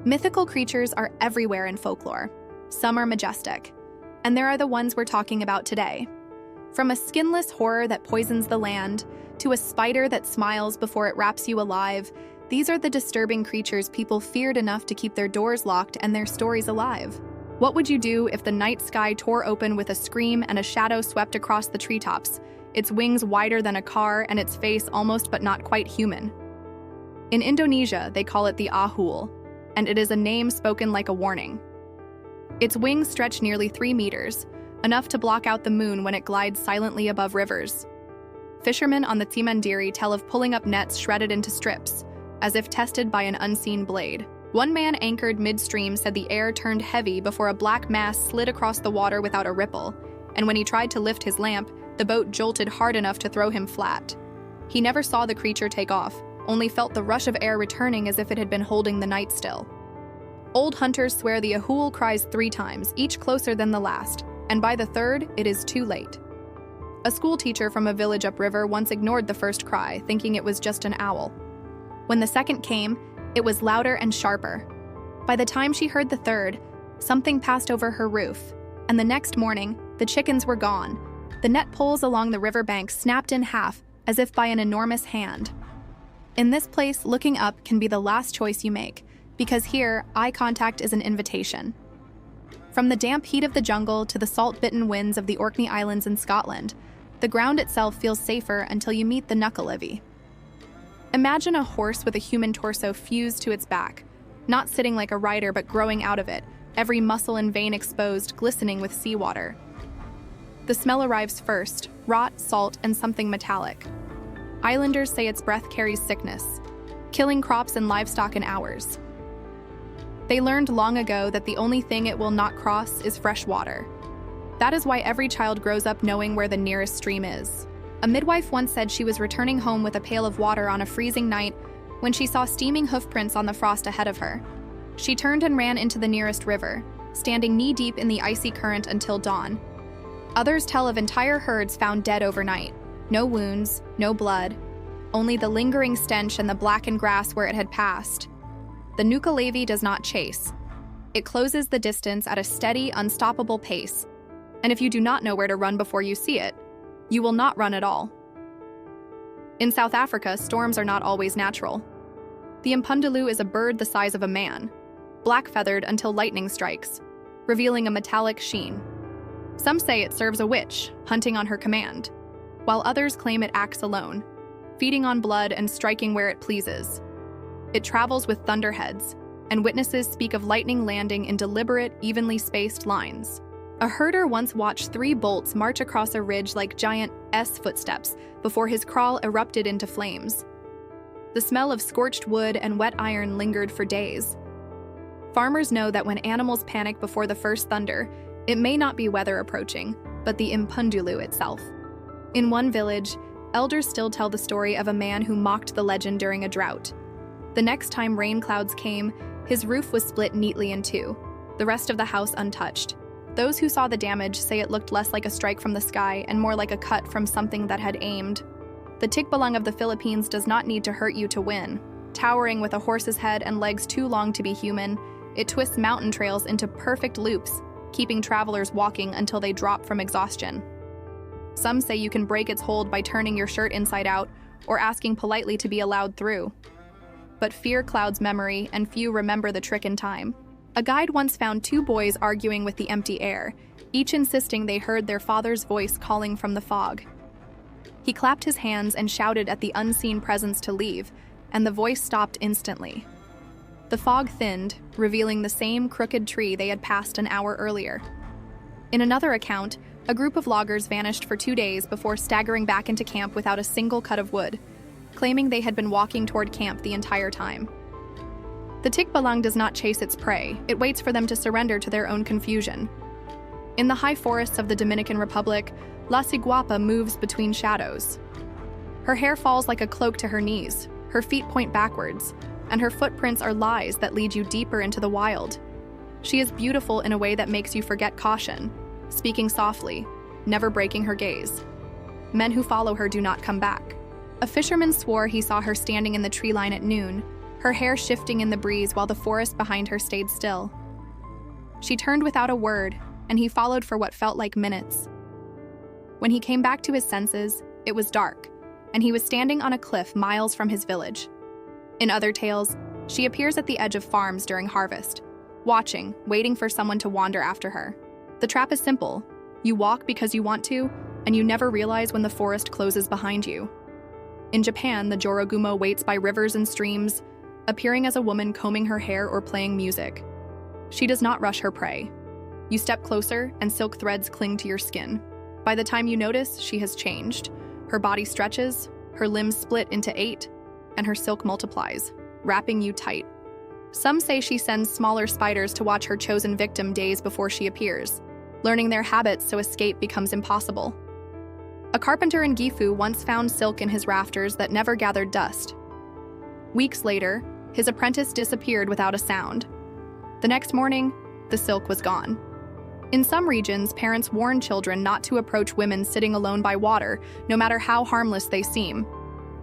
Mythical creatures are everywhere in folklore. Some are majestic, and there are the ones we're talking about today. From a skinless horror that poisons the land, to a spider that smiles before it wraps you alive, these are the disturbing creatures people feared enough to keep their doors locked and their stories alive. What would you do if the night sky tore open with a scream and a shadow swept across the treetops, its wings wider than a car and its face almost but not quite human? In Indonesia, they call it the Ahool, and it is a name spoken like a warning. Its wings stretch nearly 3 meters, enough to block out the moon when it glides silently above rivers. Fishermen on the Timandiri tell of pulling up nets shredded into strips, as if tested by an unseen blade. One man anchored midstream said the air turned heavy before a black mass slid across the water without a ripple, and when he tried to lift his lamp, the boat jolted hard enough to throw him flat. He never saw the creature take off, only felt the rush of air returning as if it had been holding the night still. Old hunters swear the Ahool cries 3 times, each closer than the last, and by the 3rd, it is too late. A school teacher from a village upriver once ignored the first cry, thinking it was just an owl. When the second came, it was louder and sharper. By the time she heard the 3rd, something passed over her roof, and the next morning, the chickens were gone. The net poles along the riverbank snapped in half, as if by an enormous hand. In this place, looking up can be the last choice you make, because here, eye contact is an invitation. From the damp heat of the jungle to the salt-bitten winds of the Orkney Islands in Scotland, the ground itself feels safer until you meet the Nuckelavee. Imagine a horse with a human torso fused to its back, not sitting like a rider but growing out of it, every muscle and vein exposed, glistening with seawater. The smell arrives first, rot, salt, and something metallic. Islanders say its breath carries sickness, killing crops and livestock in hours. They learned long ago that the only thing it will not cross is fresh water. That is why every child grows up knowing where the nearest stream is. A midwife once said she was returning home with a pail of water on a freezing night when she saw steaming hoofprints on the frost ahead of her. She turned and ran into the nearest river, standing knee-deep in the icy current until dawn. Others tell of entire herds found dead overnight. No wounds, no blood, only the lingering stench and the blackened grass where it had passed. The Nuckelavee does not chase. It closes the distance at a steady, unstoppable pace, and if you do not know where to run before you see it, you will not run at all. In South Africa, storms are not always natural. The Impundulu is a bird the size of a man, black-feathered until lightning strikes, revealing a metallic sheen. Some say it serves a witch, hunting on her command, while others claim it acts alone, feeding on blood and striking where it pleases. It travels with thunderheads, and witnesses speak of lightning landing in deliberate, evenly spaced lines. A herder once watched 3 bolts march across a ridge like giant S footsteps before his kraal erupted into flames. The smell of scorched wood and wet iron lingered for days. Farmers know that when animals panic before the first thunder, it may not be weather approaching, but the Impundulu itself. In one village, elders still tell the story of a man who mocked the legend during a drought. The next time rain clouds came, his roof was split neatly in 2, the rest of the house untouched. Those who saw the damage say it looked less like a strike from the sky and more like a cut from something that had aimed. The Tikbalang of the Philippines does not need to hurt you to win. Towering with a horse's head and legs too long to be human, it twists mountain trails into perfect loops, keeping travelers walking until they drop from exhaustion. Some say you can break its hold by turning your shirt inside out or asking politely to be allowed through. But fear clouds memory, and few remember the trick in time. A guide once found 2 boys arguing with the empty air, each insisting they heard their father's voice calling from the fog. He clapped his hands and shouted at the unseen presence to leave, and the voice stopped instantly. The fog thinned, revealing the same crooked tree they had passed an hour earlier. In another account, a group of loggers vanished for 2 days before staggering back into camp without a single cut of wood, claiming they had been walking toward camp the entire time. The Tikbalang does not chase its prey, it waits for them to surrender to their own confusion. In the high forests of the Dominican Republic, La Ciguapa moves between shadows. Her hair falls like a cloak to her knees, her feet point backwards, and her footprints are lies that lead you deeper into the wild. She is beautiful in a way that makes you forget caution, speaking softly, never breaking her gaze. Men who follow her do not come back. A fisherman swore he saw her standing in the tree line at noon, her hair shifting in the breeze while the forest behind her stayed still. She turned without a word, and he followed for what felt like minutes. When he came back to his senses, it was dark, and he was standing on a cliff miles from his village. In other tales, she appears at the edge of farms during harvest, watching, waiting for someone to wander after her. The trap is simple. You walk because you want to, and you never realize when the forest closes behind you. In Japan, the Jorogumo waits by rivers and streams, appearing as a woman combing her hair or playing music. She does not rush her prey. You step closer, and silk threads cling to your skin. By the time you notice, she has changed. Her body stretches, her limbs split into 8, and her silk multiplies, wrapping you tight. Some say she sends smaller spiders to watch her chosen victim days before she appears, learning their habits so escape becomes impossible. A carpenter in Gifu once found silk in his rafters that never gathered dust. Weeks later, his apprentice disappeared without a sound. The next morning, the silk was gone. In some regions, parents warn children not to approach women sitting alone by water, no matter how harmless they seem.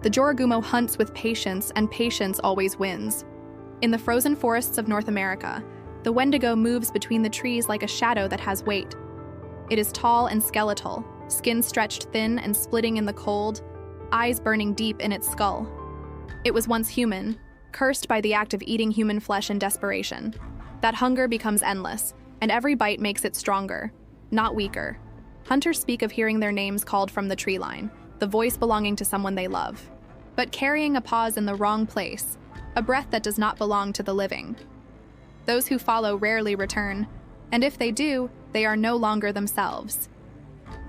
The Jorogumo hunts with patience, and patience always wins. In the frozen forests of North America, the Wendigo moves between the trees like a shadow that has weight. It is tall and skeletal, skin stretched thin and splitting in the cold, eyes burning deep in its skull. It was once human, cursed by the act of eating human flesh in desperation. That hunger becomes endless, and every bite makes it stronger, not weaker. Hunters speak of hearing their names called from the tree line, the voice belonging to someone they love, but carrying a pause in the wrong place, a breath that does not belong to the living. Those who follow rarely return, and if they do, they are no longer themselves.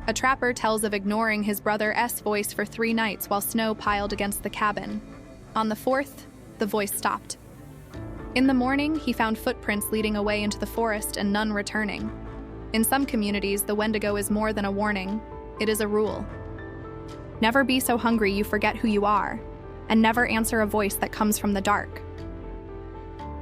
A trapper tells of ignoring his brother's voice for 3 nights while snow piled against the cabin. On the 4th, the voice stopped. In the morning, he found footprints leading away into the forest and none returning. In some communities, the Wendigo is more than a warning, it is a rule. Never be so hungry you forget who you are, and never answer a voice that comes from the dark.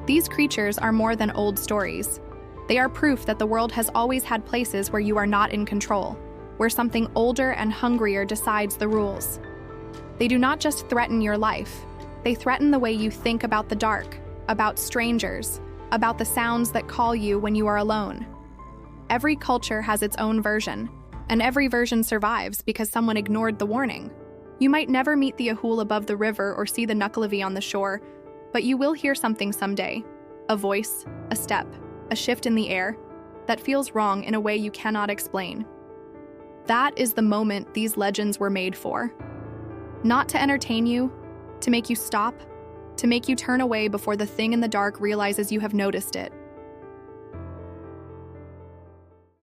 These creatures are more than old stories. They are proof that the world has always had places where you are not in control, where something older and hungrier decides the rules. They do not just threaten your life, they threaten the way you think about the dark, about strangers, about the sounds that call you when you are alone. Every culture has its own version, and every version survives because someone ignored the warning. You might never meet the Ahool above the river or see the Nuckelavee on the shore, but you will hear something someday. A voice, a step, a shift in the air that feels wrong in a way you cannot explain. That is the moment these legends were made for. Not to entertain you, to make you stop, to make you turn away before the thing in the dark realizes you have noticed it.